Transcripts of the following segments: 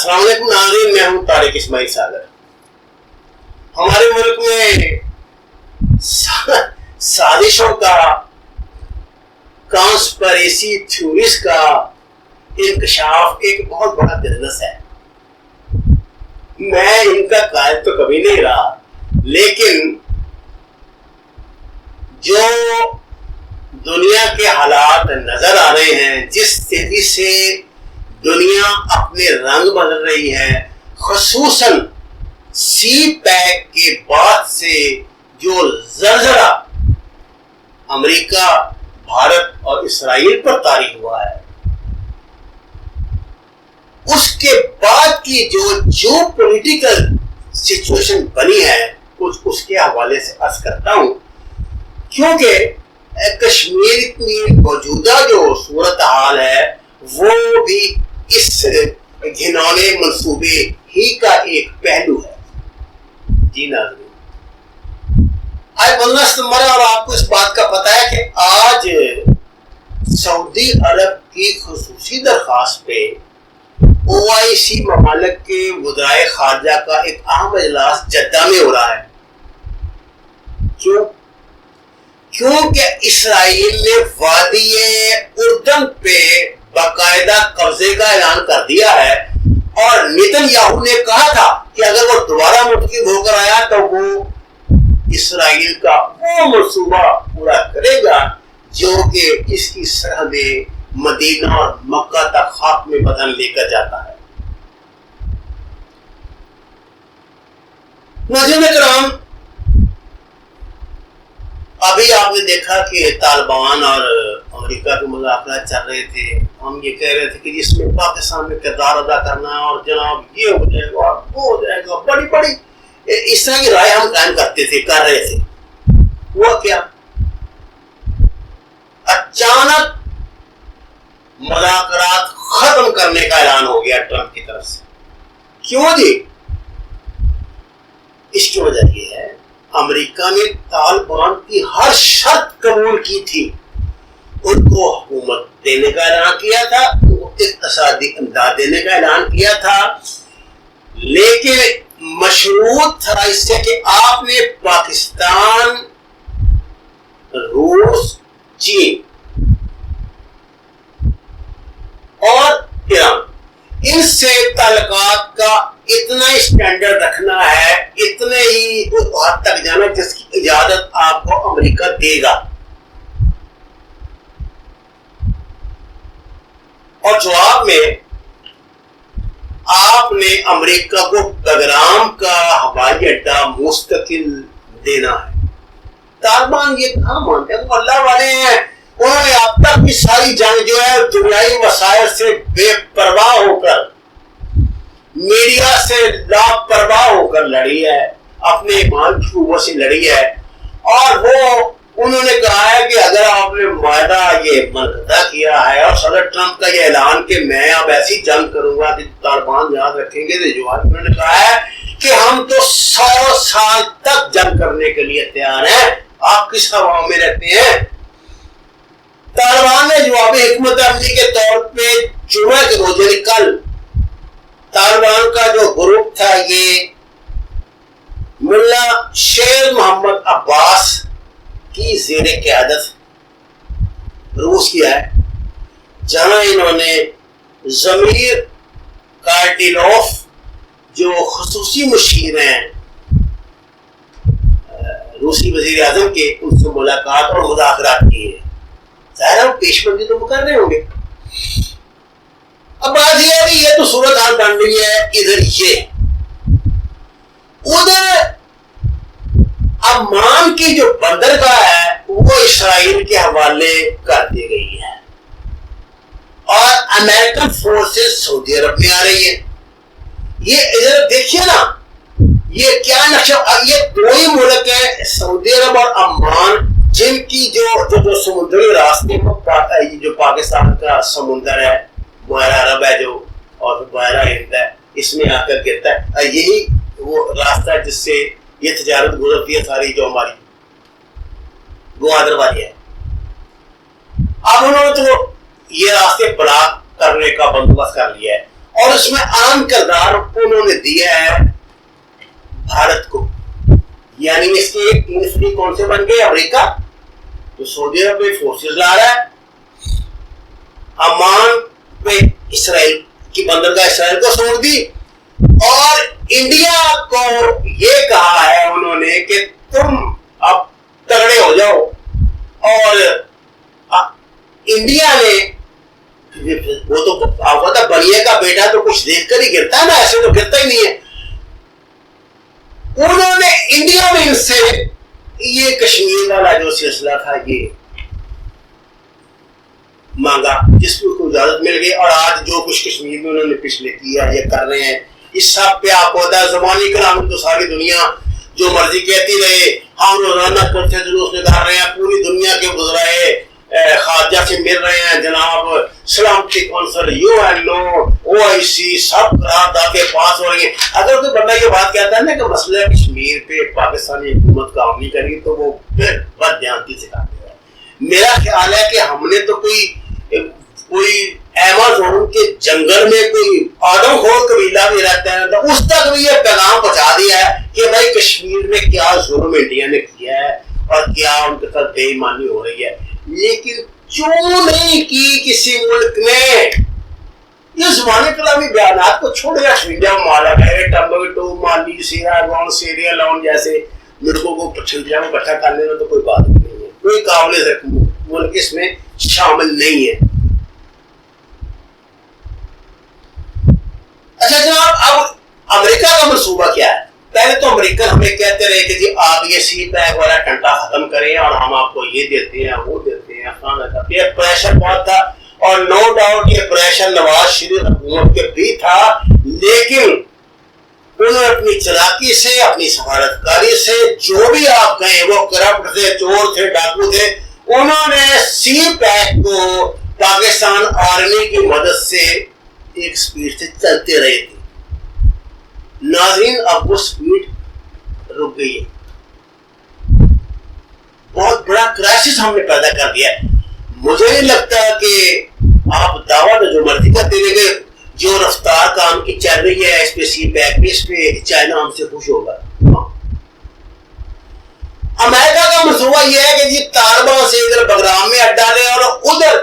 السلام علیکم ناظرین، میں ہوں طارق اسماعیل ساگر۔ ہمارے ملک میں سازشوں کا، کانسپریسی تھیوریز کا انکشاف ایک بہت بڑا بزنس ہے۔ میں ان کا قائل تو کبھی نہیں رہا، لیکن جو دنیا کے حالات نظر آ رہے ہیں، جس تیزی سے دنیا اپنے رنگ بدل رہی ہے، خصوصاً سی پیک کے بعد سے جو زلزلہ امریکہ، بھارت اور اسرائیل پر طاری ہوا ہے، اس کے بعد کی جو پولیٹیکل سچویشن بنی ہے، کچھ اس کے حوالے سے عرض کرتا ہوں، کیونکہ کشمیر کی موجودہ جو صورتحال ہے وہ بھی اس گھنونے منصوبے ہی کا ایک پہلو ہے۔ جی ناظرین، آج 15 ستمبر ہے اور آپ کو اس بات کا پتہ ہے کہ آج سعودی عرب کی خصوصی درخواست پہ OIC ممالک کے وزرائے خارجہ کا ایک اہم اجلاس جدہ میں ہو رہا ہے۔ کیونکہ اسرائیل نے وادی اردن پہ باقاعدہ قبضے کا اعلان کر دیا ہے، اور نیتن یاہو نے کہا تھا کہ اگر وہ دوبارہ منتخب ہو کر آیا تو وہ اسرائیل کا وہ منصوبہ پورا کرے گا جو کہ اس کی سرحدیں مدینہ اور مکہ تک خاک میں بدن لے کر جاتا ہے۔ ناظرین کرام، ابھی آپ نے دیکھا کہ طالبان اور امریکہ کے مذاکرات چل رہے تھے۔ ہم یہ کہہ رہے تھے کہ جس میں پاکستان میں کردار ادا کرنا ہے، اور جناب یہ ہو جائے گا، وہ ہو جائے گا، بڑی بڑی اس طرح کی رائے ہم قائم کر رہے تھے۔ ہوا کیا؟ اچانک مذاکرات ختم کرنے کا اعلان ہو گیا ٹرمپ کی طرف سے۔ کیوں جی؟ اس کی وجہ یہ ہے، امریکہ نے طالبان کی ہر شرط قبول کی تھی، ان کو حکومت دینے کا اعلان کیا تھا، ان کو اقتصادی امداد دینے کا اعلان کیا تھا، لیکن مشروط تھا اس سے کہ آپ نے پاکستان، روس، چین اور ایران، ان سے تعلقات کا اتنا ہی اسٹینڈرڈ رکھنا ہے، اتنے ہی حد تک جانا جس کی اجازت آپ کو امریکہ دے گا۔ اور جواب میں آپ نے امریکہ کو بگرام کا ہوائی اڈہ مستقل دینا ہے۔ طالبان یہ کہاں مانتے ہیں؟ وہ اللہ والے ہیں، انہوں نے اب تک کی ساری جنگ جو ہے دنیائی وسائل سے بے پرواہ ہو کر، میڈیا سے لاپرواہ ہو کر لڑی ہے، اپنے ایمان کی قوت سے لڑی ہے، اور وہ انہوں نے کہا ہے کہ اگر آپ نے معاہدہ یہ منقطع کیا ہے اور صدر ٹرمپ کا یہ اعلان کہ میں اب ایسی جنگ کروں گا کہ طالبان یاد رکھیں گے، تو جواب انہوں نے کہا ہے کہ ہم تو 100 سال تک جنگ کرنے کے لیے تیار ہیں، آپ کس ہوا میں رہتے ہیں؟ طالبان نے جوابی حکمت عملی کے طور پہ جمعہ کے روز یعنی کل طالبان کا جو گروپ تھا، یہ ملا شیر محمد عباس کی زیر قیادت روس کیا ہے، جہاں انہوں نے ضمیر کارڈیلوف جو خصوصی مشیر ہیں روسی وزیر اعظم کے، ان سے ملاقات اور مذاکرات کی ہے۔ ظاہر پیش بندی تو کر رہے ہوں گے۔ اب بات یہ ہے کہ یہ تو صورت حال بن رہی ہے، ادھر یہ ادھر عمان کی جو بندرگاہ ہے وہ اسرائیل کے حوالے کر دی گئی ہے، اور امریکن فورسز سعودی عرب میں آ رہی ہے۔ یہ ادھر دیکھیے نا، یہ کیا نقشہ، یہ دو ہی ملک ہے سعودی عرب اور عمان، جن کی جو سمندری راستے میں جو پاکستان کا سمندر ہے، بحیرہ عرب ہے جو، اور بحیرہ ہند ہے، اس میں آ کر گرتا ہے، یہی وہ راستہ ہے جس سے یہ تجارت گزرتی ہے ساری جو ہماری گوادر والی ہے۔ اب انہوں نے تو یہ راستے بلاک کرنے کا بندوبست کر لیا ہے، اور اس میں اہم کردار انہوں نے دیا ہے بھارت کو. یعنی اس کے ایک تین فریق کون سے بن گئے؟ امریکہ جو سعودی عرب میں فورسز لا رہا ہے، عمان پہ اسرائیل کی بندرگاہ اسرائیل کو چھوڑ دی، اور انڈیا کو یہ کہا ہے انہوں نے کہ تم اب تگڑے ہو جاؤ. اور انڈیا نے وہ تو آپ کو پتا بڑھیا کا بیٹا تو کچھ دیکھ کر ہی گرتا ہے نا، ایسے تو گرتا ہی نہیں ہے. انہوں نے انڈیا میں ان سے یہ کشمیر والا جو سلسلہ تھا یہ مانگا، جس کو اجازت مل گئی. اور آج جو کچھ کشمیر میں انہوں نے پچھلے کیا یہ کر رہے ہیں، اس سب پہ آپ کو پتا ہے زبانی کلام تو ساری دنیا جو مرضی کہتی رہے، ہم روزانہ کرتے جلوس نکال رہے ہیں، پوری دنیا کے گزرائے خارجہ سے مل رہے ہیں، جناب سلامتی کونسل، UN، OIC سب قراردادیں پاس ہو رہی ہیں. اگر کوئی بندہ یہ بات کہتا ہے نا کہ مسئلہ کشمیر پہ پاکستانی حکومت کام نہیں کرے گی تو وہ پھر بد دیانتی سے کہتے ہیں. میرا خیال ہے کہ ہم نے تو کوئی ایمازون کے جنگل میں کوئی آدم خور قبیلہ بھی رہتا ہے تو اس تک بھی یہ پیغام پہنچا دیا ہے کہ بھائی کشمیر میں کیا ظلم انڈیا نے کیا ہے اور کیا ان کے ساتھ بے ایمانی ہو رہی ہے. لیکن کیوں نہیں کی کسی ملک نے یہ زبانی کلامی بیانات کو چھوڑے انڈیا مالا ہے ٹمبکٹو، مالی، سیراگون، سیریا لون جیسے ملکوں کو انڈیا کو اکٹھا کرنے میں تو کوئی بات نہیں ہے، کوئی قابل ذکر ملک اس میں شامل نہیں ہے. اچھا جناب، اب امریکہ کا منصوبہ کیا ہے؟ پہلے تو امریکن ہمیں کہتے رہے کہ جی آپ یہ سی پیک والا ٹنٹا ختم کریں اور ہم آپ کو یہ دیتے ہیں وہ دیتے ہیں. یہ پریشر بہت تھا اور نو ڈاؤٹ یہ پریشر نواز شریف حکومت کے بھی تھا، لیکن انہوں نے اپنی چلاکی سے، اپنی سفارتکاری سے، جو بھی آپ کہیں وہ کرپٹ تھے، چور تھے، ڈاکو تھے، انہوں نے سی پیک کو پاکستان آرمی کی مدد سے ایک سپیڈ سے چلتے رہے تھے. ناظرین اب وہ سپیڈ رک گئی ہے، بہت بڑا کرائسس ہم نے پیدا کر دیا ہے. مجھے نہیں لگتا کہ آپ دعویٰ جو مرضی کرتے رہے گئے، جو رفتار کام کی چل رہی ہے اس پہ سی پیک پہ، اس پہ چائنا ہم سے خوش ہوگا. امریکہ کا منصوبہ یہ ہے کہ جی طالبان سے ادھر بگرام میں اڈا لے اور ادھر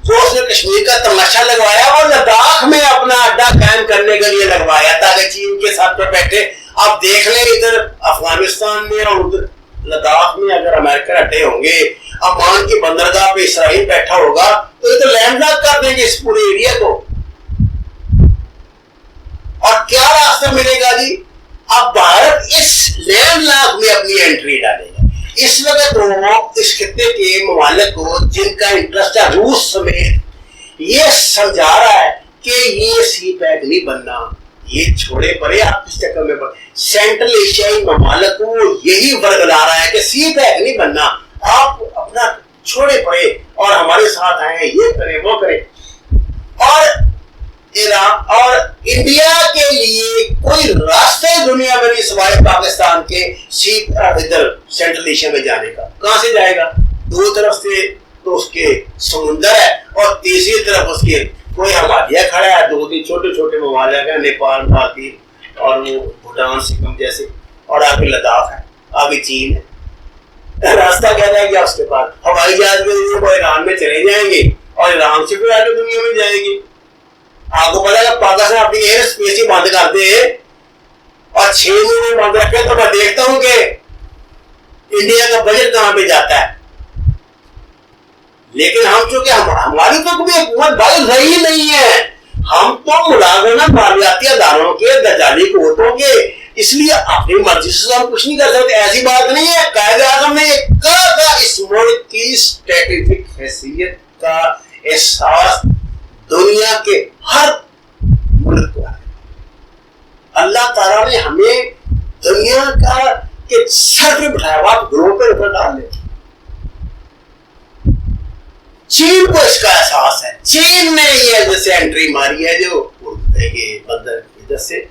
جو اس نے کشمیر کا تماشا لگوایا اور لداخ میں اپنا اڈا قائم کرنے کے لیے لگوایا تاکہ چین کے ساتھ پہ بیٹھے. آپ دیکھ لیں ادھر افغانستان میں اور ادھر لداخ میں اگر امریکہ اڈے ہوں گے، عمان کی بندرگاہ پہ اسرائیل بیٹھا ہوگا تو یہ تو لینڈ لاک کر دیں گے اس پورے ایریا کو. اور کیا راستہ ملے گا جی؟ اب بھارت اس لینڈ لاک میں اپنی انٹری ڈالے گا. اس وقت وہ اس خطے کے ممالک کو جن کا انٹرسٹ ہے روس سمیت یہ سمجھا رہا ہے کہ یہ سی پیک نہیں بننا، یہ چھوڑے پڑے آپ اس چکر میں پڑے. سینٹرل ایشیائی ممالک کو یہی ورگلا رہا ہے کہ سی پیک نہیں بننا، آپ اپنا چھوڑے پڑے اور ہمارے ساتھ آئیں، یہ کریں وہ کریں. اور ایران اور انڈیا کے لیے کوئی راستے دنیا میں نہیں سوائے پاکستان کے ادھر سینٹرل ایشیا میں جانے کا. کہاں سے جائے گا؟ دو طرف سے تو اس کے سمندر ہے اور تیسری طرف اس کے کوئی ہمالیہ کھڑا ہے، دو تین چھوٹے چھوٹے ممالک ہیں، نیپال، مالدیپ اور وہ بھوٹان، سکم جیسے، اور آگے لداخ ہے، آگے چین ہے. راستہ کیا جائے گا اس کے پاس؟ ہوائی جہاز میں وہ ایران میں چلے جائیں گے اور ایران سے پھر آگے دنیا میں جائے گی. آپ کو پتا ہے پاکستان اپنی ایئر اسپیس ہی بند کر دے اور 6 مہینے بند رکھے تو میں دیکھتا ہوں کہ انڈیا کا بجٹ کہاں پہ جاتا ہے. لیکن ہم چونکہ ہماری تو کوئی حکومت بھائی رہی نہیں ہے، ہم تو ملازمت مالیاتی اداروں کے دجالی قوتوں کے، اس لیے اپنی مرضی سے ہم کچھ نہیں کر سکتے. ایسی بات نہیں ہے. قائد اعظم نے یہ کہا تھا اس ملک کی اسٹریٹجک حیثیت کا احساس دنیا کے ہر ملک کو ہے. اللہ تعالیٰ نے ہمیں دنیا کا کہ سر پہ بٹھایا ہوا گروہ پہ اوپر ڈال دے. چین کو اس کا احساس ہے. چین نے یہ جیسے انٹری ماری ہے جو بندر ادھر سے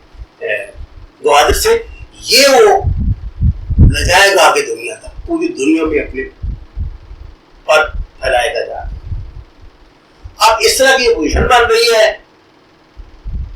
گوادر سے، یہ وہ لے جائے گا آگے دنیا تک، پوری دنیا میں اپنے پر پھیلائے گا جا. اب اس طرح کی پوزیشن بن رہی ہے